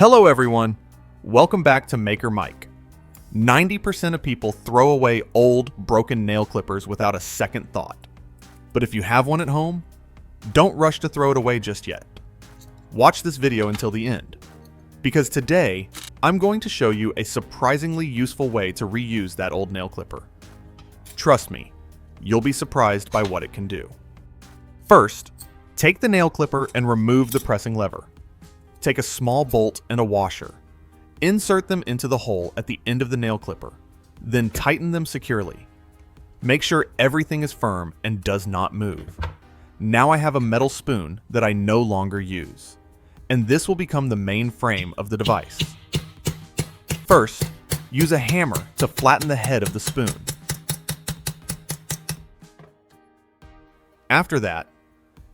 Hello everyone, welcome back to Maker Mike. 90% of people throw away old, broken nail clippers without a second thought. But if you have one at home, don't rush to throw it away just yet. Watch this video until the end, because today I'm going to show you a surprisingly useful way to reuse that old nail clipper. Trust me, you'll be surprised by what it can do. First, take the nail clipper and remove the pressing lever. Take a small bolt and a washer. Insert them into the hole at the end of the nail clipper, then tighten them securely. Make sure everything is firm and does not move. Now I have a metal spoon that I no longer use, and this will become the main frame of the device. First, use a hammer to flatten the head of the spoon. After that,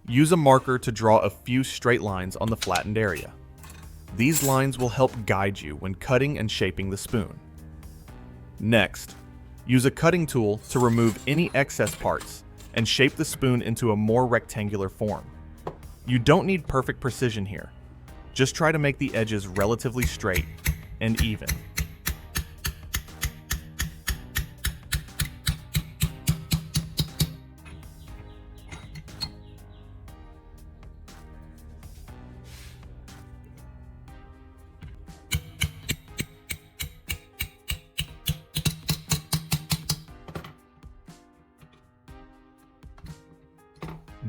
use a marker to draw a few straight lines on the flattened area. These lines will help guide you when cutting and shaping the spoon. Next, use a cutting tool to remove any excess parts and shape the spoon into a more rectangular form. You don't need perfect precision here. Just try to make the edges relatively straight and even.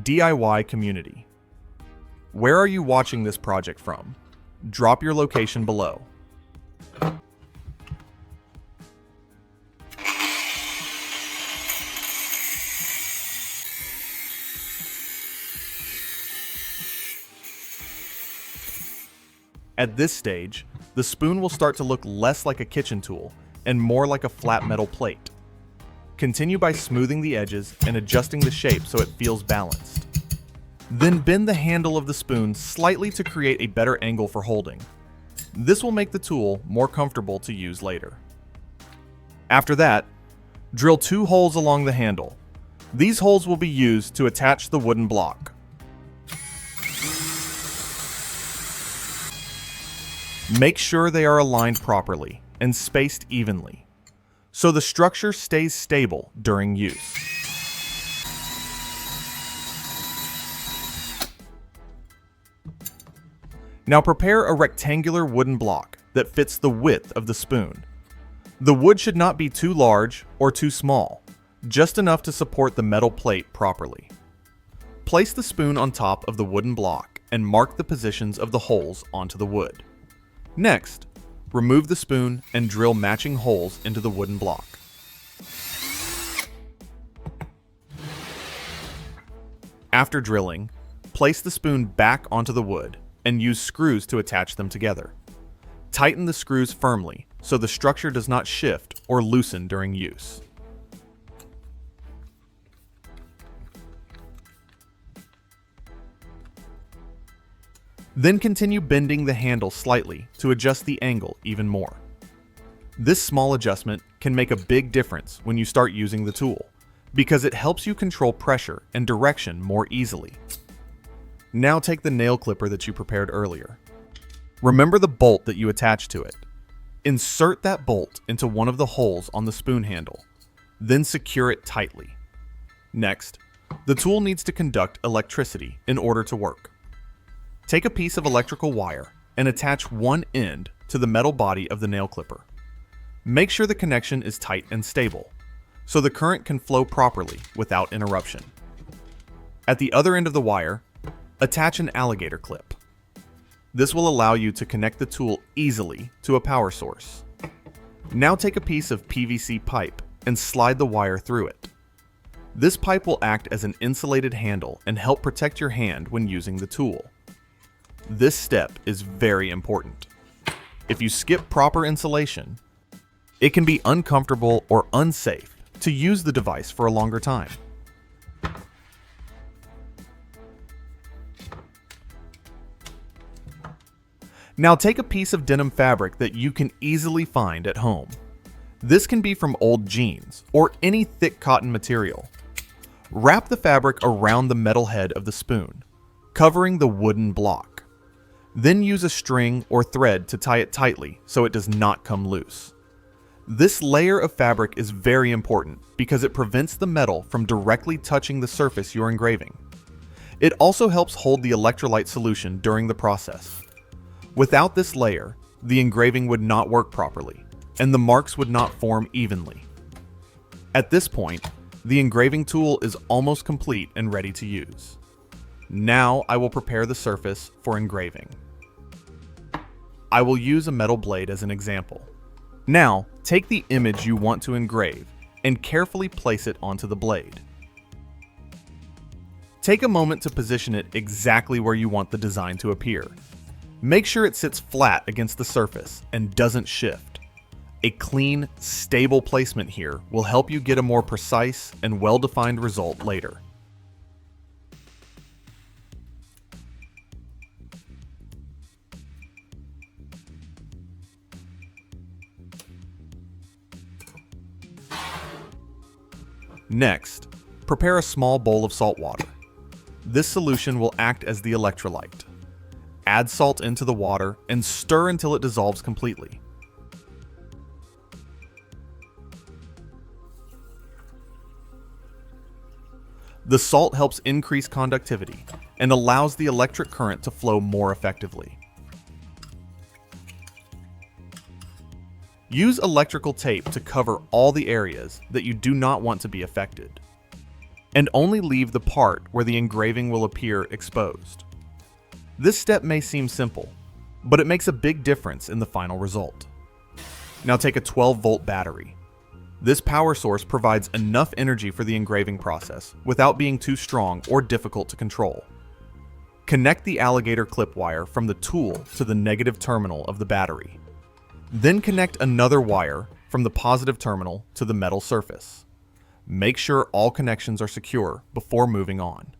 DIY community. Where are you watching this project from? Drop your location below. At this stage, the spoon will start to look less like a kitchen tool and more like a flat metal plate. Continue by smoothing the edges and adjusting the shape so it feels balanced. Then bend the handle of the spoon slightly to create a better angle for holding. This will make the tool more comfortable to use later. After that, drill 2 holes along the handle. These holes will be used to attach the wooden block. Make sure they are aligned properly and spaced evenly, so the structure stays stable during use. Now prepare a rectangular wooden block that fits the width of the spoon. The wood should not be too large or too small, just enough to support the metal plate properly. Place the spoon on top of the wooden block and mark the positions of the holes onto the wood. Next, remove the spoon and drill matching holes into the wooden block. After drilling, place the spoon back onto the wood and use screws to attach them together. Tighten the screws firmly so the structure does not shift or loosen during use. Then continue bending the handle slightly to adjust the angle even more. This small adjustment can make a big difference when you start using the tool, because it helps you control pressure and direction more easily. Now take the nail clipper that you prepared earlier. Remember the bolt that you attached to it. Insert that bolt into one of the holes on the spoon handle, then secure it tightly. Next, the tool needs to conduct electricity in order to work. Take a piece of electrical wire and attach one end to the metal body of the nail clipper. Make sure the connection is tight and stable, so the current can flow properly without interruption. At the other end of the wire, attach an alligator clip. This will allow you to connect the tool easily to a power source. Now take a piece of PVC pipe and slide the wire through it. This pipe will act as an insulated handle and help protect your hand when using the tool. This step is very important. If you skip proper insulation, it can be uncomfortable or unsafe to use the device for a longer time. Now take a piece of denim fabric that you can easily find at home. This can be from old jeans or any thick cotton material. Wrap the fabric around the metal head of the spoon, covering the wooden block. Then use a string or thread to tie it tightly so it does not come loose. This layer of fabric is very important because it prevents the metal from directly touching the surface you're engraving. It also helps hold the electrolyte solution during the process. Without this layer, the engraving would not work properly, and the marks would not form evenly. At this point, the engraving tool is almost complete and ready to use. Now I will prepare the surface for engraving. I will use a metal blade as an example. Now, take the image you want to engrave and carefully place it onto the blade. Take a moment to position it exactly where you want the design to appear. Make sure it sits flat against the surface and doesn't shift. A clean, stable placement here will help you get a more precise and well-defined result later. Next, prepare a small bowl of salt water. This solution will act as the electrolyte. Add salt into the water and stir until it dissolves completely. The salt helps increase conductivity and allows the electric current to flow more effectively. Use electrical tape to cover all the areas that you do not want to be affected, and only leave the part where the engraving will appear exposed. This step may seem simple, but it makes a big difference in the final result. Now take a 12-volt battery. This power source provides enough energy for the engraving process without being too strong or difficult to control. Connect the alligator clip wire from the tool to the negative terminal of the battery. Then connect another wire from the positive terminal to the metal surface. Make sure all connections are secure before moving on.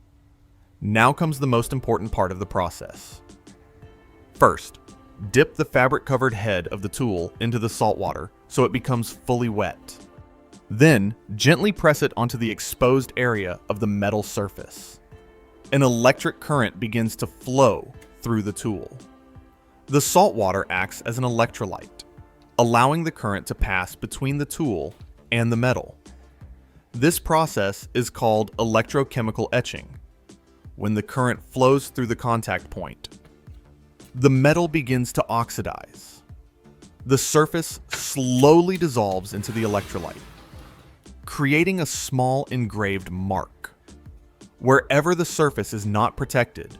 Now comes the most important part of the process. First, dip the fabric-covered head of the tool into the salt water so it becomes fully wet. Then, gently press it onto the exposed area of the metal surface. An electric current begins to flow through the tool. The salt water acts as an electrolyte, allowing the current to pass between the tool and the metal. This process is called electrochemical etching. When the current flows through the contact point, the metal begins to oxidize. The surface slowly dissolves into the electrolyte, creating a small engraved mark. Wherever the surface is not protected,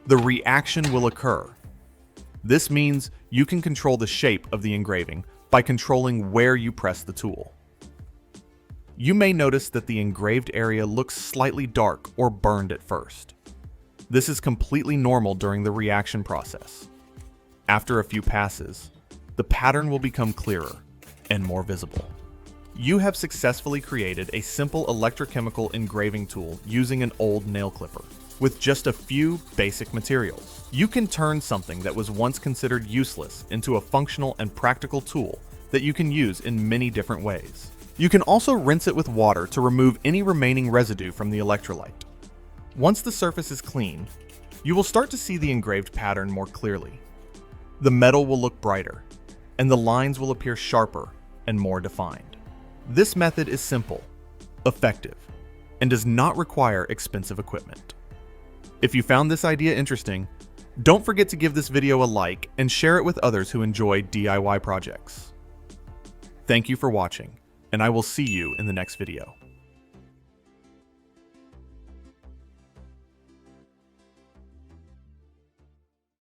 the reaction will occur. This means you can control the shape of the engraving by controlling where you press the tool. You may notice that the engraved area looks slightly dark or burned at first. This is completely normal during the reaction process. After a few passes, the pattern will become clearer and more visible. You have successfully created a simple electrochemical engraving tool using an old nail clipper. With just a few basic materials, you can turn something that was once considered useless into a functional and practical tool that you can use in many different ways. You can also rinse it with water to remove any remaining residue from the electrolyte. Once the surface is clean, you will start to see the engraved pattern more clearly. The metal will look brighter, and the lines will appear sharper and more defined. This method is simple, effective, and does not require expensive equipment. If you found this idea interesting, don't forget to give this video a like and share it with others who enjoy DIY projects. Thank you for watching, and I will see you in the next video.